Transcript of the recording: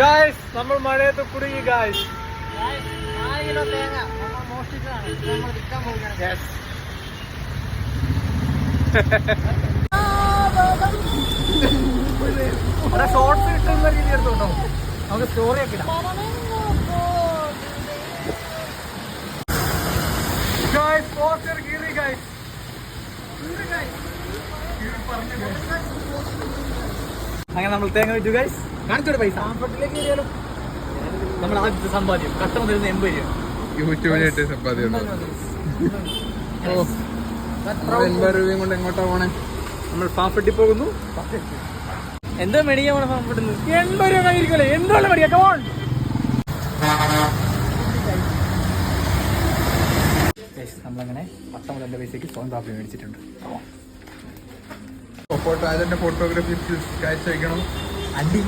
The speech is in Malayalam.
ഗായ്സ് നമ്മൾ മഴയത്ത് കുടുങ്ങി ഗായ്സ്. ഷോർട്സ് കിട്ടുന്ന രീതി എടുത്തോട്ടോ, നമുക്ക് സ്റ്റോറി ഒക്കെ ഇടാം. ഗായ്സ് പോസ്റ്റർ കീറി ഗായ്സ്. അങ്ങനെ നമ്മൾ തേങ്ങ വെച്ചു ഗൈസ്. കാണിച്ചോട് പൈസ ആമ്പട്ടിലേക്ക് കയറിയാലും നമ്മൾ ആദ്യത്തെ സമ്പാദ്യം കട്ടം തരുന്ന 80 രൂപ യൂട്യൂബിലായിട്ട് സമ്പാദ്യം. 80 രൂപയും കൊണ്ട് എങ്ങോട്ടാ പോണേ? നമ്മൾ പാമ്പെട്ടി പോകുന്നു. എന്താ മേടിക്കാൻ പോണ പാമ്പെട്ടുന്നു? 80 രൂപ കയ്യിരിക്കല്ലേ, എന്തുകൊണ്ട് മേടിക്കാം? കമോൺ നമ്മളങ്ങനെ 19 പൈസക്ക് സ്വന്തം കാപ്പി മേടിച്ചിട്ടുണ്ട്. ഫോട്ടോ അതിന്റെ ഫോട്ടോഗ്രാഫി കാഴ്ച വയ്ക്കണം. അടി